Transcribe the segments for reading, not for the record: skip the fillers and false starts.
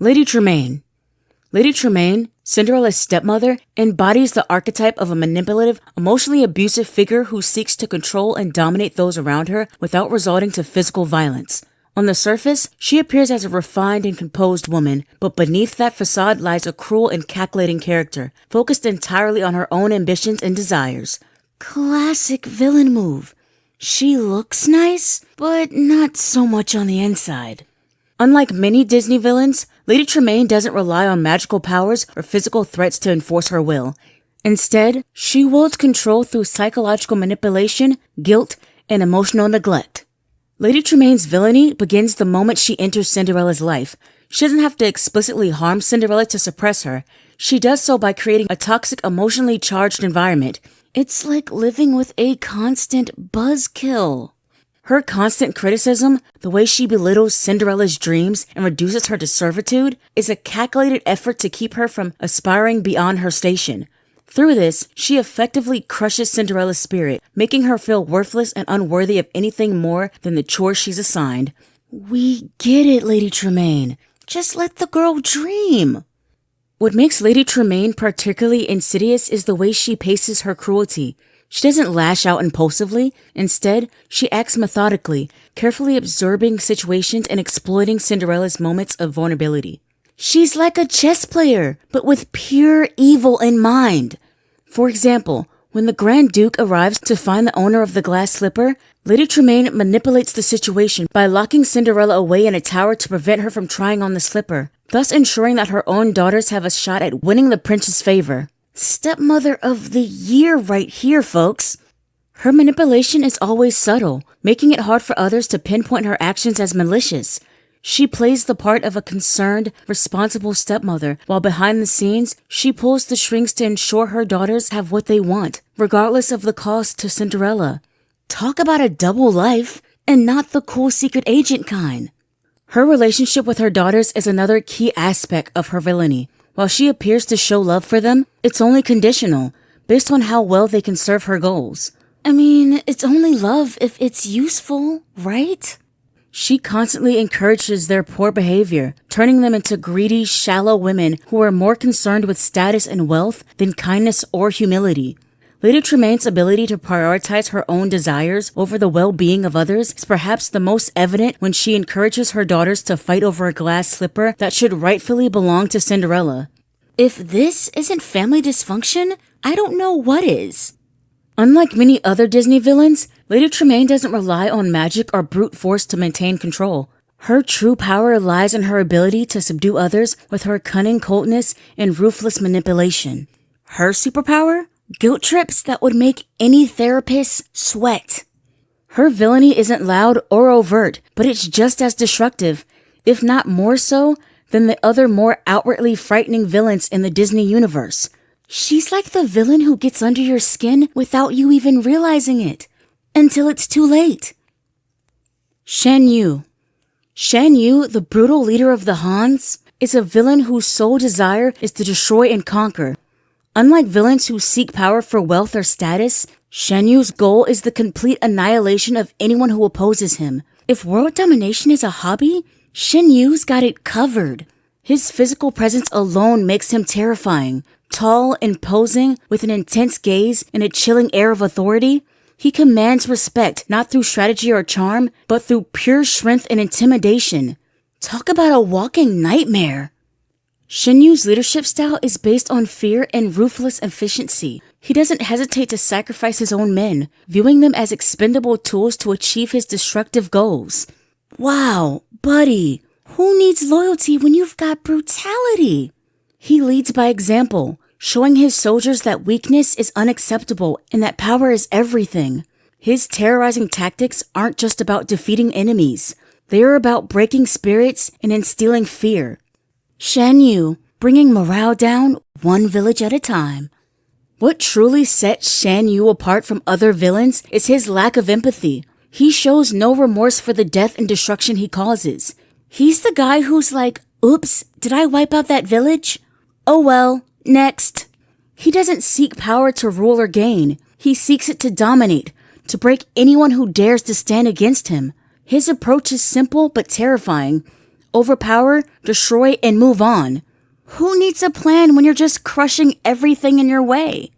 Lady Tremaine. Lady Tremaine, Cinderella's stepmother, embodies the archetype of a manipulative, emotionally abusive figure who seeks to control and dominate those around her without resorting to physical violence. On the surface, she appears as a refined and composed woman, but beneath that facade lies a cruel and calculating character, focused entirely on her own ambitions and desires. Classic villain move. She looks nice, but not so much on the inside. Unlike many Disney villains, Lady Tremaine doesn't rely on magical powers or physical threats to enforce her will. Instead, she wields control through psychological manipulation, guilt, and emotional neglect. Lady Tremaine's villainy begins the moment she enters Cinderella's life. She doesn't have to explicitly harm Cinderella to suppress her. She does so by creating a toxic, emotionally charged environment. It's like living with a constant buzzkill. Her constant criticism, the way she belittles Cinderella's dreams and reduces her to servitude, is a calculated effort to keep her from aspiring beyond her station. Through this, she effectively crushes Cinderella's spirit, making her feel worthless and unworthy of anything more than the chores she's assigned. We get it, Lady Tremaine. Just let the girl dream. What makes Lady Tremaine particularly insidious is the way she paces her cruelty. She doesn't lash out impulsively. Instead, she acts methodically, carefully observing situations and exploiting Cinderella's moments of vulnerability. She's like a chess player, but with pure evil in mind. For example, when the Grand Duke arrives to find the owner of the glass slipper, Lady Tremaine manipulates the situation by locking Cinderella away in a tower to prevent her from trying on the slipper, thus ensuring that her own daughters have a shot at winning the prince's favor. Stepmother of the year right here, folks. Her manipulation is always subtle, making it hard for others to pinpoint her actions as malicious. She plays the part of a concerned, responsible stepmother, while behind the scenes, she pulls the strings to ensure her daughters have what they want, regardless of the cost to Cinderella. Talk about a double life, and not the cool secret agent kind. Her relationship with her daughters is another key aspect of her villainy. While she appears to show love for them, it's only conditional, based on how well they can serve her goals. I mean, it's only love if it's useful, right? She constantly encourages their poor behavior, turning them into greedy, shallow women who are more concerned with status and wealth than kindness or humility. Lady Tremaine's ability to prioritize her own desires over the well-being of others is perhaps the most evident when she encourages her daughters to fight over a glass slipper that should rightfully belong to Cinderella. If this isn't family dysfunction, I don't know what is. Unlike many other Disney villains, Lady Tremaine doesn't rely on magic or brute force to maintain control. Her true power lies in her ability to subdue others with her cunning coldness and ruthless manipulation. Her superpower? Guilt trips that would make any therapist sweat. Her villainy isn't loud or overt, but it's just as destructive, if not more so, than the other more outwardly frightening villains in the Disney universe. She's like the villain who gets under your skin without you even realizing it, until it's too late. Shan Yu. Shan Yu, the brutal leader of the Hans, is a villain whose sole desire is to destroy and conquer. Unlike villains who seek power for wealth or status, Shen Yu's goal is the complete annihilation of anyone who opposes him. If world domination is a hobby, Shen Yu's got it covered. His physical presence alone makes him terrifying. Tall, imposing, with an intense gaze and a chilling air of authority, he commands respect not through strategy or charm, but through pure strength and intimidation. Talk about a walking nightmare. Shen Yu's leadership style is based on fear and ruthless efficiency. He doesn't hesitate to sacrifice his own men, viewing them as expendable tools to achieve his destructive goals. Wow, buddy, who needs loyalty when you've got brutality? He leads by example, showing his soldiers that weakness is unacceptable and that power is everything. His terrorizing tactics aren't just about defeating enemies. They are about breaking spirits and instilling fear. Shan Yu, bringing morale down one village at a time. What truly sets Shan Yu apart from other villains is his lack of empathy. He shows no remorse for the death and destruction he causes. He's the guy who's like, oops, did I wipe out that village? Oh well, next. He doesn't seek power to rule or gain. He seeks it to dominate, to break anyone who dares to stand against him. His approach is simple but terrifying. overpower, destroy, and move on. Who needs a plan when you're just crushing everything in your way?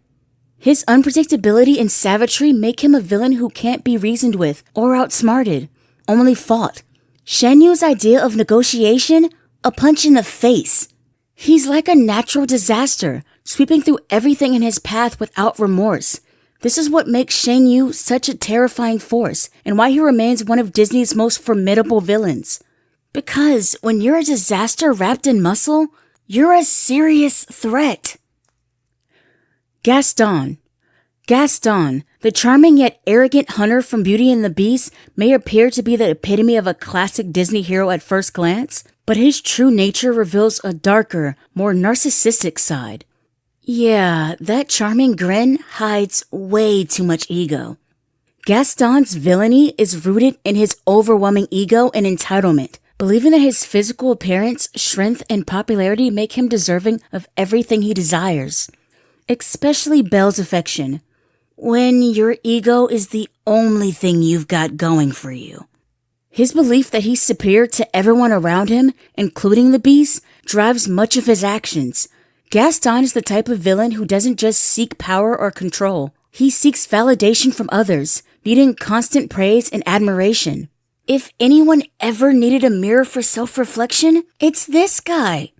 His unpredictability and savagery make him a villain who can't be reasoned with or outsmarted, only fought. Shen Yu's idea of negotiation? A punch in the face. He's like a natural disaster, sweeping through everything in his path without remorse. This is what makes Shen Yu such a terrifying force, and why he remains one of Disney's most formidable villains. Because when you're a disaster wrapped in muscle, you're a serious threat. Gaston. Gaston, the charming yet arrogant hunter from Beauty and the Beast, may appear to be the epitome of a classic Disney hero at first glance, but his true nature reveals a darker, more narcissistic side. Yeah, that charming grin hides way too much ego. Gaston's villainy is rooted in his overwhelming ego and entitlement, believing that his physical appearance, strength, and popularity make him deserving of everything he desires. Especially Belle's affection, when your ego is the only thing you've got going for you. His belief that he's superior to everyone around him, including the Beast, drives much of his actions. Gaston is the type of villain who doesn't just seek power or control. He seeks validation from others, needing constant praise and admiration. If anyone ever needed a mirror for self-reflection, it's this guy.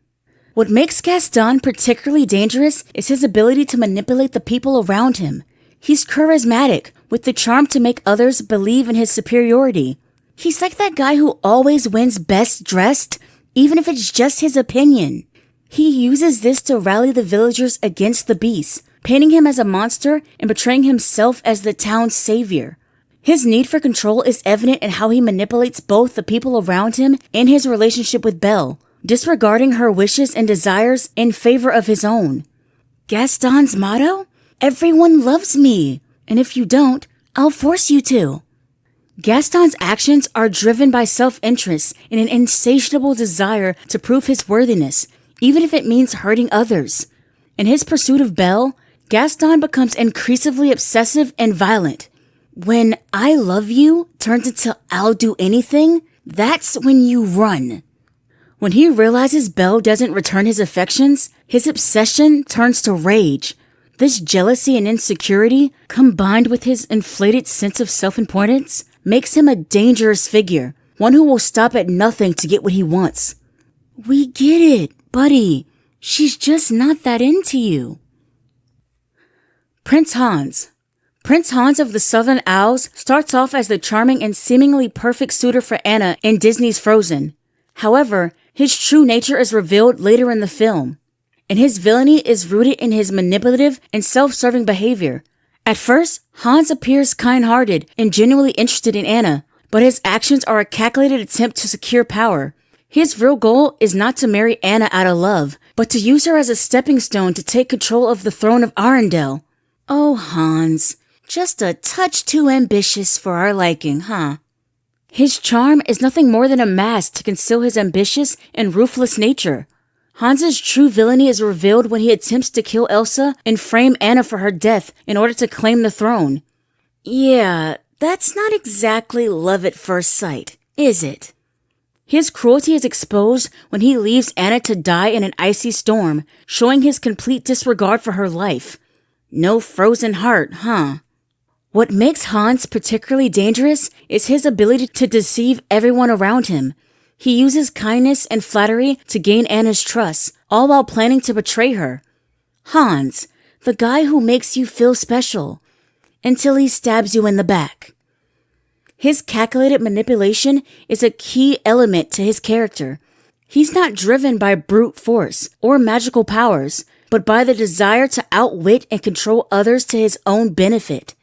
What makes Gaston particularly dangerous is his ability to manipulate the people around him. He's charismatic, with the charm to make others believe in his superiority. He's like that guy who always wins best dressed, even if it's just his opinion. He uses this to rally the villagers against the Beast, painting him as a monster and portraying himself as the town's savior. His need for control is evident in how he manipulates both the people around him and his relationship with Belle, disregarding her wishes and desires in favor of his own. Gaston's motto? Everyone loves me, and if you don't, I'll force you to. Gaston's actions are driven by self-interest and an insatiable desire to prove his worthiness, even if it means hurting others. In his pursuit of Belle, Gaston becomes increasingly obsessive and violent. When I love you turns into I'll do anything, that's when you run. When he realizes Belle doesn't return his affections, his obsession turns to rage. This jealousy and insecurity, combined with his inflated sense of self-importance, makes him a dangerous figure, one who will stop at nothing to get what he wants. We get it, buddy. She's just not that into you. Prince Hans. Prince Hans of the Southern Isles starts off as the charming and seemingly perfect suitor for Anna in Disney's Frozen. However, his true nature is revealed later in the film, and his villainy is rooted in his manipulative and self-serving behavior. At first, Hans appears kind-hearted and genuinely interested in Anna, but his actions are a calculated attempt to secure power. His real goal is not to marry Anna out of love, but to use her as a stepping stone to take control of the throne of Arendelle. Oh, Hans, just a touch too ambitious for our liking, huh? His charm is nothing more than a mask to conceal his ambitious and ruthless nature. Hans's true villainy is revealed when he attempts to kill Elsa and frame Anna for her death in order to claim the throne. Yeah, that's not exactly love at first sight, is it? His cruelty is exposed when he leaves Anna to die in an icy storm, showing his complete disregard for her life. No frozen heart, huh? What makes Hans particularly dangerous is his ability to deceive everyone around him. He uses kindness and flattery to gain Anna's trust, all while planning to betray her. Hans, the guy who makes you feel special, until he stabs you in the back. His calculated manipulation is a key element to his character. He's not driven by brute force or magical powers, but by the desire to outwit and control others to his own benefit.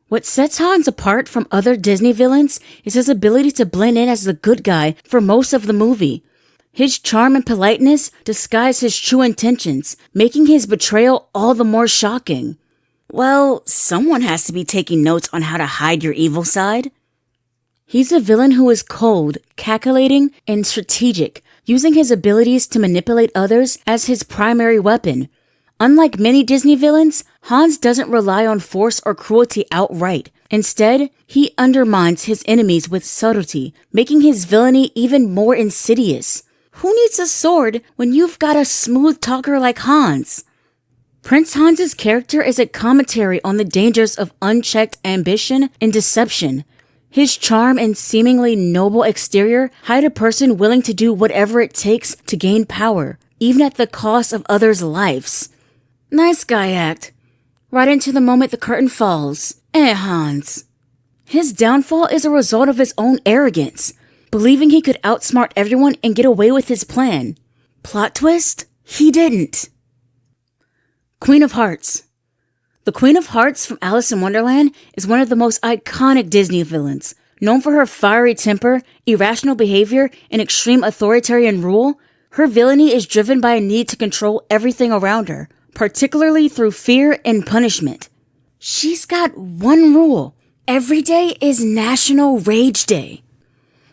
What sets Hans apart from other Disney villains is his ability to blend in as the good guy for most of the movie. His charm and politeness disguise his true intentions, making his betrayal all the more shocking. Well, someone has to be taking notes on how to hide your evil side. He's a villain who is cold, calculating, and strategic, using his abilities to manipulate others as his primary weapon. Unlike many Disney villains, Hans doesn't rely on force or cruelty outright, Instead, he undermines his enemies with subtlety, making his villainy even more insidious. Who needs a sword when you've got a smooth talker like Hans? Prince Hans's character is a commentary on the dangers of unchecked ambition and deception. His charm and seemingly noble exterior hide a person willing to do whatever it takes to gain power, even at the cost of others' lives. Nice guy act. Right into the moment the curtain falls. Hans. His downfall is a result of his own arrogance, believing he could outsmart everyone and get away with his plan. Plot twist? He didn't. Queen of Hearts. The Queen of Hearts from Alice in Wonderland is one of the most iconic Disney villains. Known for her fiery temper, irrational behavior, and extreme authoritarian rule, her villainy is driven by a need to control everything around her, particularly through fear and punishment. She's got one rule. Every day is National Rage Day.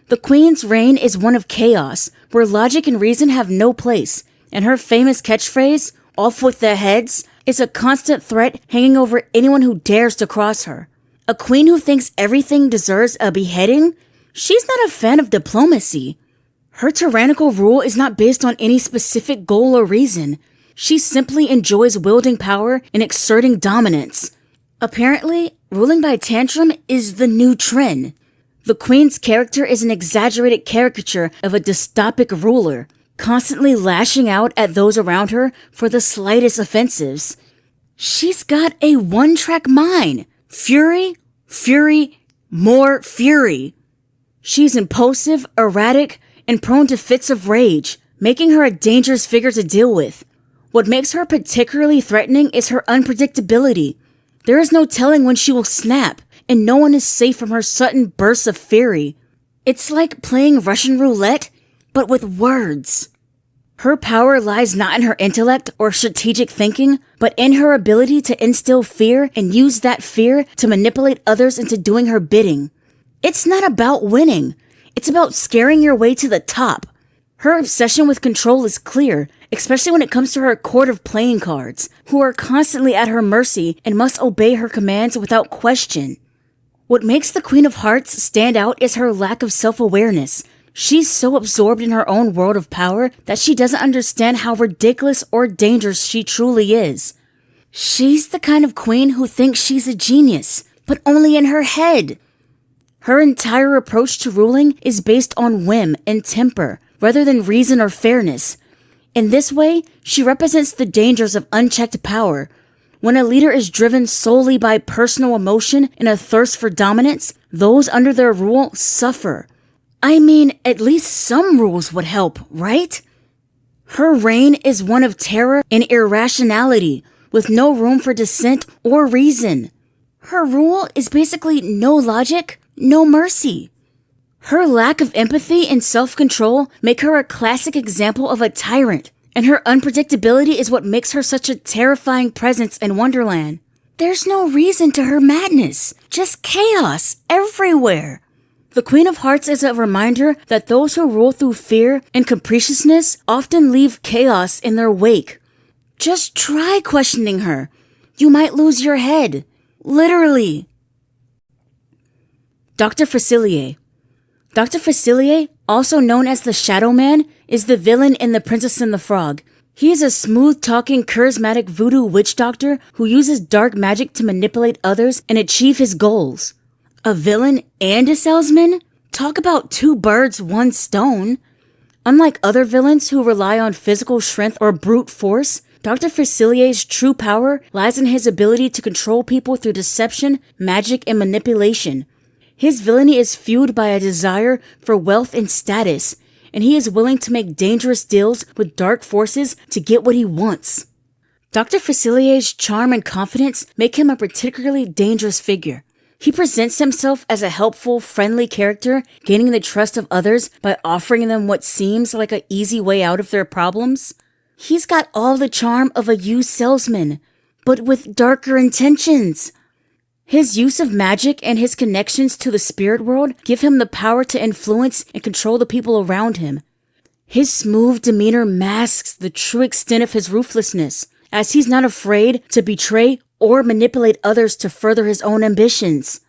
The Queen's reign is one of chaos, where logic and reason have no place, and her famous catchphrase, "Off with their heads," is a constant threat hanging over anyone who dares to cross her. A queen who thinks everything deserves a beheading? She's not a fan of diplomacy. Her tyrannical rule is not based on any specific goal or reason. She simply enjoys wielding power and exerting dominance. Apparently, ruling by tantrum is the new trend. The Queen's character is an exaggerated caricature of a dystopic ruler, constantly lashing out at those around her for the slightest offenses. She's got a one-track mind. Fury, fury, more fury. She's impulsive, erratic, and prone to fits of rage, making her a dangerous figure to deal with. What makes her particularly threatening is her unpredictability. There is no telling when she will snap, and no one is safe from her sudden bursts of fury. It's like playing Russian roulette, but with words. Her power lies not in her intellect or strategic thinking, but in her ability to instill fear and use that fear to manipulate others into doing her bidding. It's not about winning. It's about scaring your way to the top. Her obsession with control is clear, especially when it comes to her court of playing cards, who are constantly at her mercy and must obey her commands without question. What makes the Queen of Hearts stand out is her lack of self-awareness. She's so absorbed in her own world of power that she doesn't understand how ridiculous or dangerous she truly is. She's the kind of queen who thinks she's a genius, but only in her head. Her entire approach to ruling is based on whim and temper, rather than reason or fairness. In this way, she represents the dangers of unchecked power. When a leader is driven solely by personal emotion and a thirst for dominance, those under their rule suffer. I mean, at least some rules would help, right? Her reign is one of terror and irrationality, with no room for dissent or reason. Her rule is basically no logic, no mercy. Her lack of empathy and self-control make her a classic example of a tyrant, and her unpredictability is what makes her such a terrifying presence in Wonderland. There's no reason to her madness, just chaos everywhere. The Queen of Hearts is a reminder that those who rule through fear and capriciousness often leave chaos in their wake. Just try questioning her. You might lose your head. Literally. Dr. Facilier. Dr. Facilier, also known as the Shadow Man, is the villain in The Princess and the Frog. He is a smooth-talking, charismatic voodoo witch doctor who uses dark magic to manipulate others and achieve his goals. A villain and a salesman? Talk about two birds, one stone. Unlike other villains who rely on physical strength or brute force, Dr. Facilier's true power lies in his ability to control people through deception, magic, and manipulation. His villainy is fueled by a desire for wealth and status, and he is willing to make dangerous deals with dark forces to get what he wants. Dr. Facilier's charm and confidence make him a particularly dangerous figure. He presents himself as a helpful, friendly character, gaining the trust of others by offering them what seems like an easy way out of their problems. He's got all the charm of a used salesman, but with darker intentions. His use of magic and his connections to the spirit world give him the power to influence and control the people around him. His smooth demeanor masks the true extent of his ruthlessness, as he's not afraid to betray or manipulate others to further his own ambitions.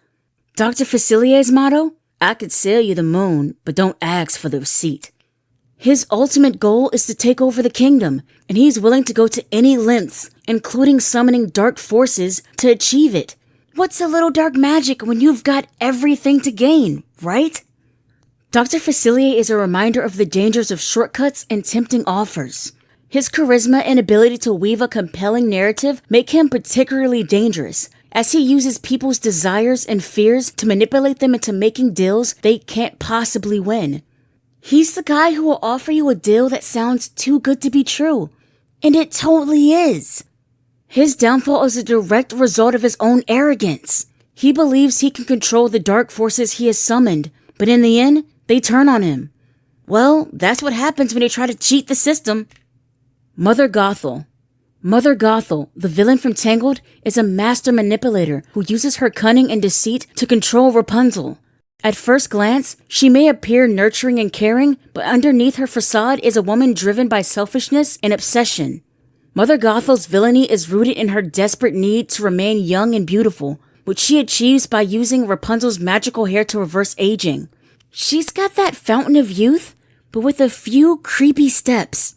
Dr. Facilier's motto? I could sell you the moon, but don't ask for the receipt. His ultimate goal is to take over the kingdom, and he's willing to go to any lengths, including summoning dark forces, to achieve it. What's a little dark magic when you've got everything to gain, right? Dr. Facilier is a reminder of the dangers of shortcuts and tempting offers. His charisma and ability to weave a compelling narrative make him particularly dangerous, as he uses people's desires and fears to manipulate them into making deals they can't possibly win. He's the guy who will offer you a deal that sounds too good to be true. And it totally is. His downfall is a direct result of his own arrogance. He believes he can control the dark forces he has summoned, but in the end, they turn on him. Well, that's what happens when you try to cheat the system. Mother Gothel. Mother Gothel, the villain from Tangled, is a master manipulator who uses her cunning and deceit to control Rapunzel. At first glance, she may appear nurturing and caring, but underneath her facade is a woman driven by selfishness and obsession. Mother Gothel's villainy is rooted in her desperate need to remain young and beautiful, which she achieves by using Rapunzel's magical hair to reverse aging. She's got that fountain of youth, but with a few creepy steps.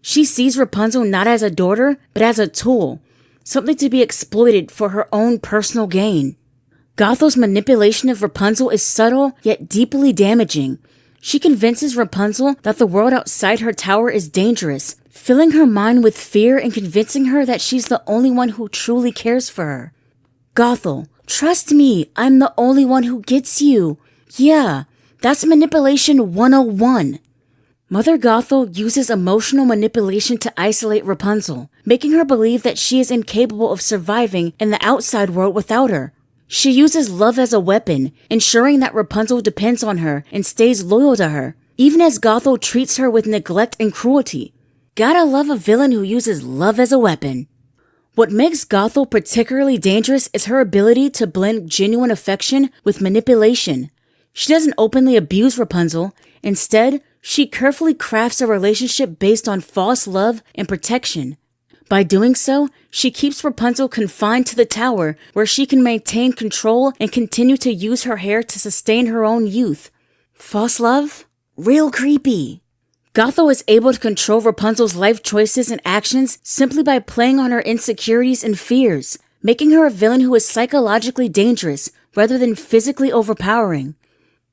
She sees Rapunzel not as a daughter, but as a tool, something to be exploited for her own personal gain. Gothel's manipulation of Rapunzel is subtle yet deeply damaging. She convinces Rapunzel that the world outside her tower is dangerous, filling her mind with fear and convincing her that she's the only one who truly cares for her. Gothel, trust me, I'm the only one who gets you. Yeah, that's manipulation 101. Mother Gothel uses emotional manipulation to isolate Rapunzel, making her believe that she is incapable of surviving in the outside world without her. She uses love as a weapon, ensuring that Rapunzel depends on her and stays loyal to her, even as Gothel treats her with neglect and cruelty. Gotta love a villain who uses love as a weapon. What makes Gothel particularly dangerous is her ability to blend genuine affection with manipulation. She doesn't openly abuse Rapunzel. Instead, she carefully crafts a relationship based on false love and protection. By doing so, she keeps Rapunzel confined to the tower where she can maintain control and continue to use her hair to sustain her own youth. False love? Real creepy. Gothel is able to control Rapunzel's life choices and actions simply by playing on her insecurities and fears, making her a villain who is psychologically dangerous rather than physically overpowering.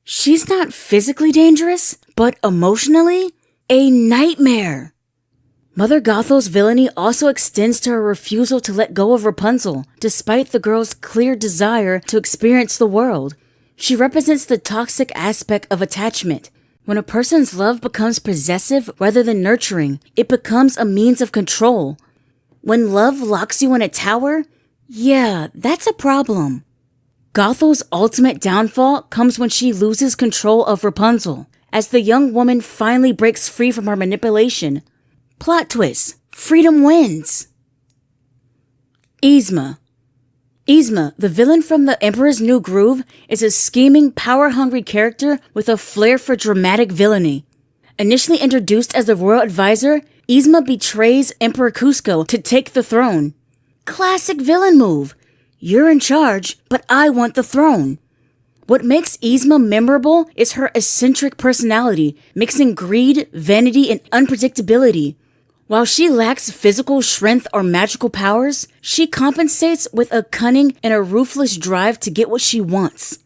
She's not physically dangerous, but emotionally, a nightmare. Mother Gothel's villainy also extends to her refusal to let go of Rapunzel, despite the girl's clear desire to experience the world. She represents the toxic aspect of attachment. When a person's love becomes possessive rather than nurturing, it becomes a means of control. When love locks you in a tower, yeah, that's a problem. Gothel's ultimate downfall comes when she loses control of Rapunzel, as the young woman finally breaks free from her manipulation. Plot twist. Freedom wins. Yzma. Yzma, the villain from The Emperor's New Groove, is a scheming, power-hungry character with a flair for dramatic villainy. Initially introduced as the royal advisor, Yzma betrays Emperor Kuzco to take the throne. Classic villain move. You're in charge, but I want the throne. What makes Yzma memorable is her eccentric personality, mixing greed, vanity, and unpredictability. While she lacks physical strength or magical powers, she compensates with a cunning and a ruthless drive to get what she wants.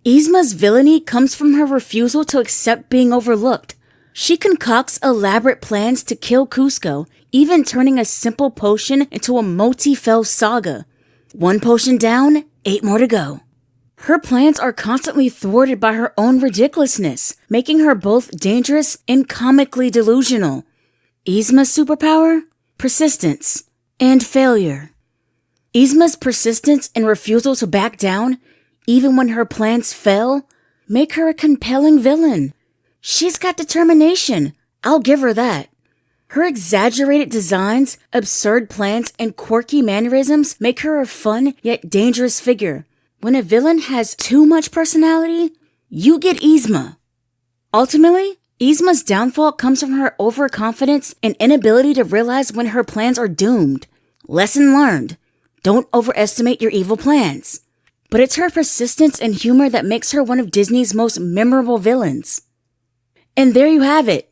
Yzma's villainy comes from her refusal to accept being overlooked. She concocts elaborate plans to kill Kuzco, even turning a simple potion into a multi-fell saga. 1 potion down, 8 more to go. Her plans are constantly thwarted by her own ridiculousness, making her both dangerous and comically delusional. Yzma's superpower? Persistence and failure. Yzma's persistence and refusal to back down, even when her plans fail, make her a compelling villain. She's got determination, I'll give her that. Her exaggerated designs, absurd plans, and quirky mannerisms make her a fun yet dangerous figure. When a villain has too much personality, you get Yzma. Ultimately, Yzma's downfall comes from her overconfidence and inability to realize when her plans are doomed. Lesson learned. Don't overestimate your evil plans. but it's her persistence and humor that makes her one of Disney's most memorable villains. And there you have it.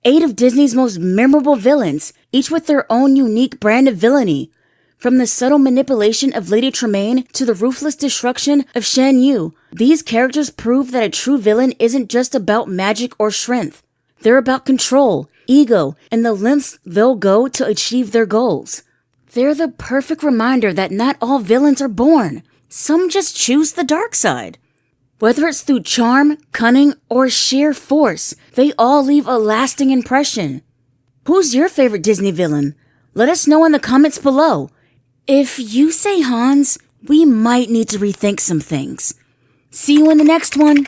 8 of Disney's most memorable villains, each with their own unique brand of villainy. From the subtle manipulation of Lady Tremaine to the ruthless destruction of Shan Yu, these characters prove that a true villain isn't just about magic or strength. They're about control, ego, and the lengths they'll go to achieve their goals. They're the perfect reminder that not all villains are born. Some just choose the dark side. Whether it's through charm, cunning, or sheer force, they all leave a lasting impression. Who's your favorite Disney villain? Let us know in the comments below. If you say Hans, we might need to rethink some things. See you in the next one.